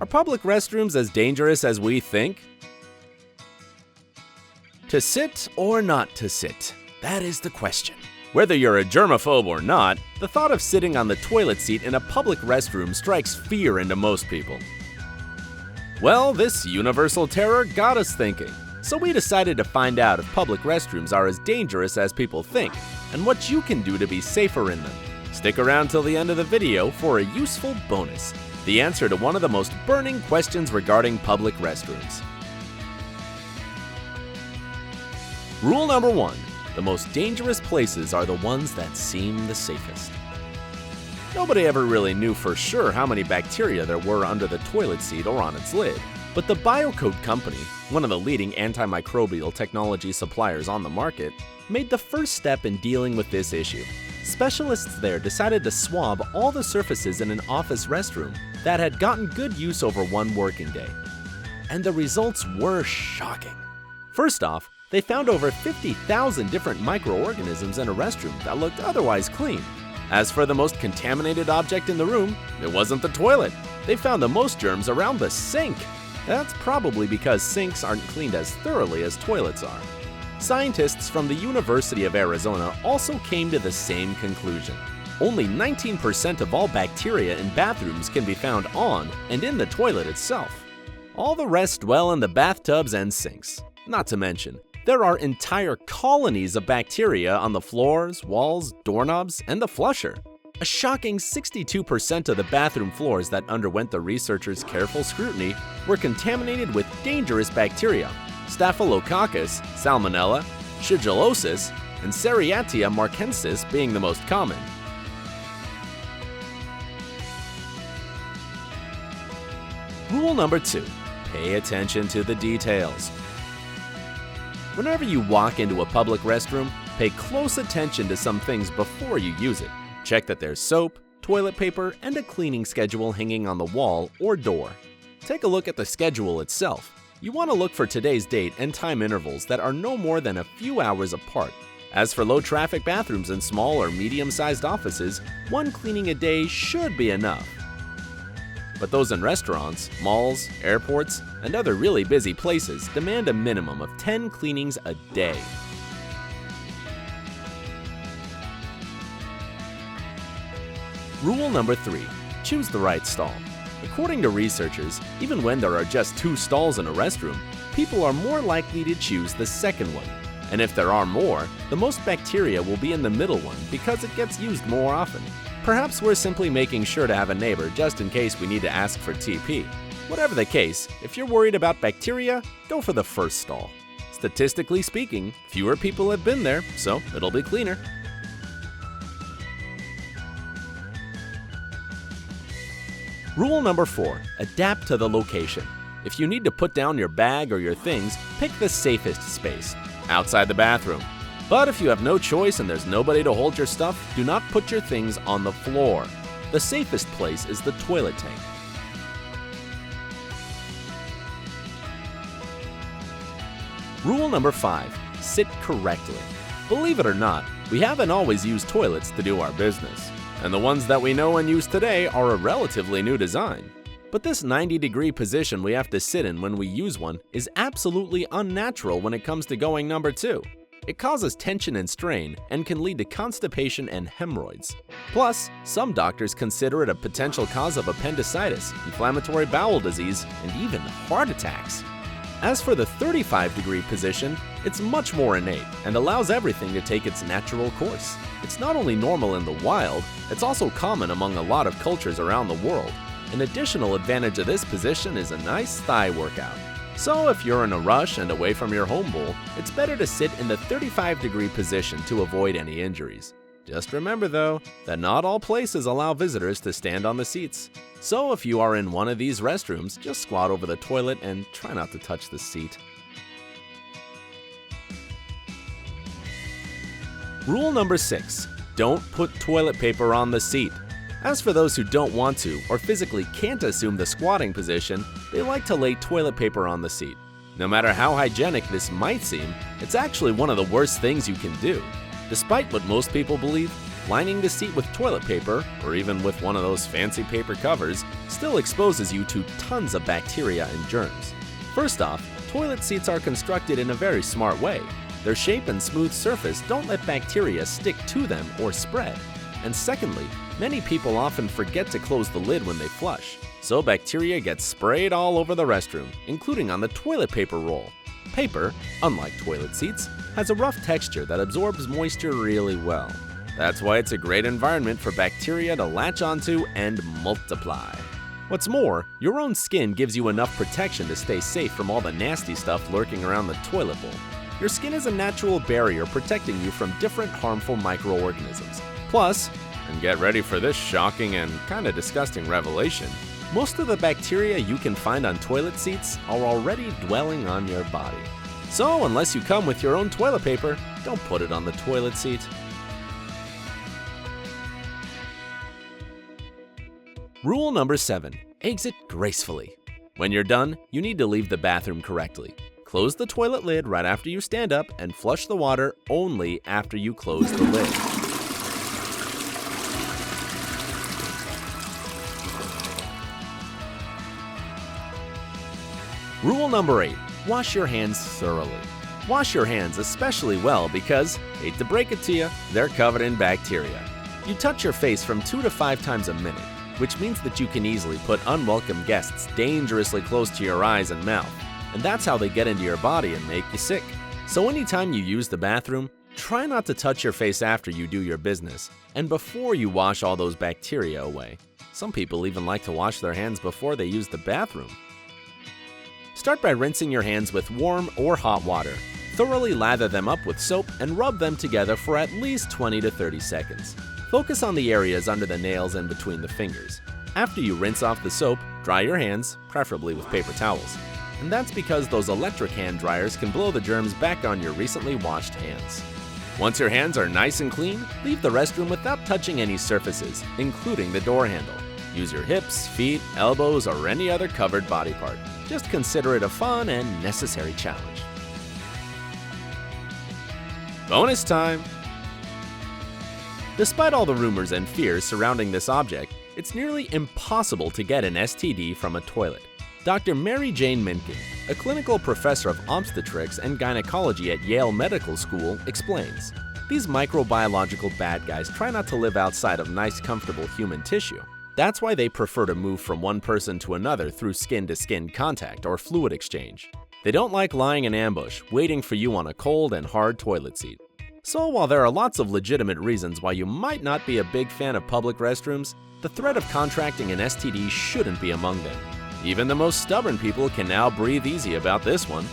Are public restrooms as dangerous as we think? To sit or not to sit? That is the question. Whether you're a germaphobe or not, the thought of sitting on the toilet seat in a public restroom strikes fear into most people. Well, this universal terror got us thinking, so we decided to find out if public restrooms are as dangerous as people think, and what you can do to be safer in them. Stick around till the end of the video for a useful bonus, the answer to one of the most burning questions regarding public restrooms. Rule number 1. The most dangerous places are the ones that seem the safest. Nobody ever really knew for sure how many bacteria there were under the toilet seat or on its lid, but the Biocoat company, one of the leading antimicrobial technology suppliers on the market, made the first step in dealing with this issue. Specialists there decided to swab all the surfaces in an office restroom that had gotten good use over one working day. And the results were shocking. First off, they found over 50,000 different microorganisms in a restroom that looked otherwise clean. As for the most contaminated object in the room, it wasn't the toilet. They found the most germs around the sink. That's probably because sinks aren't cleaned as thoroughly as toilets are. Scientists from the University of Arizona also came to the same conclusion. Only 19% of all bacteria in bathrooms can be found on and in the toilet itself. All the rest dwell in the bathtubs and sinks. Not to mention, there are entire colonies of bacteria on the floors, walls, doorknobs, and the flusher. A shocking 62% of the bathroom floors that underwent the researchers' careful scrutiny were contaminated with dangerous bacteria, Staphylococcus, Salmonella, Shigellosis, and Serratia marchensis being the most common. Rule number 2. Pay attention to the details. Whenever you walk into a public restroom, pay close attention to some things before you use it. Check that there's soap, toilet paper, and a cleaning schedule hanging on the wall or door. Take a look at the schedule itself. You want to look for today's date and time intervals that are no more than a few hours apart. As for low-traffic bathrooms in small or medium-sized offices, one cleaning a day should be enough. But those in restaurants, malls, airports, and other really busy places demand a minimum of 10 cleanings a day. Rule number 3. Choose the right stall. According to researchers, even when there are just 2 stalls in a restroom, people are more likely to choose the second one. And if there are more, the most bacteria will be in the middle one because it gets used more often. Perhaps we're simply making sure to have a neighbor just in case we need to ask for TP. Whatever the case, if you're worried about bacteria, go for the first stall. Statistically speaking, fewer people have been there, so it'll be cleaner. Rule number 4. Adapt to the location. If you need to put down your bag or your things, pick the safest space, outside the bathroom. But if you have no choice and there's nobody to hold your stuff, do not put your things on the floor. The safest place is the toilet tank. Rule number 5. Sit correctly. Believe it or not, we haven't always used toilets to do our business. And the ones that we know and use today are a relatively new design. But this 90-degree position we have to sit in when we use one is absolutely unnatural when it comes to going number 2. It causes tension and strain and can lead to constipation and hemorrhoids. Plus, some doctors consider it a potential cause of appendicitis, inflammatory bowel disease, and even heart attacks. As for the 35-degree position, it's much more innate and allows everything to take its natural course. It's not only normal in the wild, it's also common among a lot of cultures around the world. An additional advantage of this position is a nice thigh workout. So if you're in a rush and away from your home bowl, it's better to sit in the 35-degree position to avoid any injuries. Just remember though, that not all places allow visitors to stand on the seats. So if you are in one of these restrooms, just squat over the toilet and try not to touch the seat. Rule number 6. Don't put toilet paper on the seat. As for those who don't want to or physically can't assume the squatting position, they like to lay toilet paper on the seat. No matter how hygienic this might seem, it's actually one of the worst things you can do. Despite what most people believe, lining the seat with toilet paper, or even with one of those fancy paper covers, still exposes you to tons of bacteria and germs. First off, toilet seats are constructed in a very smart way. Their shape and smooth surface don't let bacteria stick to them or spread. And secondly, many people often forget to close the lid when they flush, so bacteria get sprayed all over the restroom, including on the toilet paper roll. Paper, unlike toilet seats, has a rough texture that absorbs moisture really well. That's why it's a great environment for bacteria to latch onto and multiply. What's more, your own skin gives you enough protection to stay safe from all the nasty stuff lurking around the toilet bowl. Your skin is a natural barrier protecting you from different harmful microorganisms. Plus, and get ready for this shocking and kinda disgusting revelation, most of the bacteria you can find on toilet seats are already dwelling on your body. So unless you come with your own toilet paper, don't put it on the toilet seat. Rule number 7, exit gracefully. When you're done, you need to leave the bathroom correctly. Close the toilet lid right after you stand up and flush the water only after you close the lid. Rule number 8, wash your hands thoroughly. Wash your hands especially well because, hate to break it to you, they're covered in bacteria. You touch your face from 2 to 5 times a minute, which means that you can easily put unwelcome guests dangerously close to your eyes and mouth, and that's how they get into your body and make you sick. So anytime you use the bathroom, try not to touch your face after you do your business, and before you wash all those bacteria away. Some people even like to wash their hands before they use the bathroom. Start by rinsing your hands with warm or hot water. Thoroughly lather them up with soap and rub them together for at least 20 to 30 seconds. Focus on the areas under the nails and between the fingers. After you rinse off the soap, dry your hands, preferably with paper towels. And that's because those electric hand dryers can blow the germs back on your recently washed hands. Once your hands are nice and clean, leave the restroom without touching any surfaces, including the door handle. Use your hips, feet, elbows, or any other covered body part. Just consider it a fun and necessary challenge. Bonus time! Despite all the rumors and fears surrounding this object, it's nearly impossible to get an STD from a toilet. Dr. Mary Jane Minkin, a clinical professor of obstetrics and gynecology at Yale Medical School, explains, these microbiological bad guys try not to live outside of nice, comfortable human tissue. That's why they prefer to move from one person to another through skin-to-skin contact or fluid exchange. They don't like lying in ambush, waiting for you on a cold and hard toilet seat. So while there are lots of legitimate reasons why you might not be a big fan of public restrooms, the threat of contracting an STD shouldn't be among them. Even the most stubborn people can now breathe easy about this one.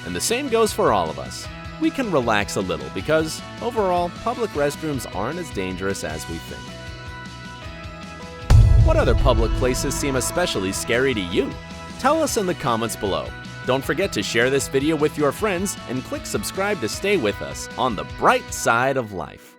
And the same goes for all of us. We can relax a little because, overall, public restrooms aren't as dangerous as we think. What other public places seem especially scary to you? Tell us in the comments below. Don't forget to share this video with your friends and click subscribe to stay with us on the bright side of life.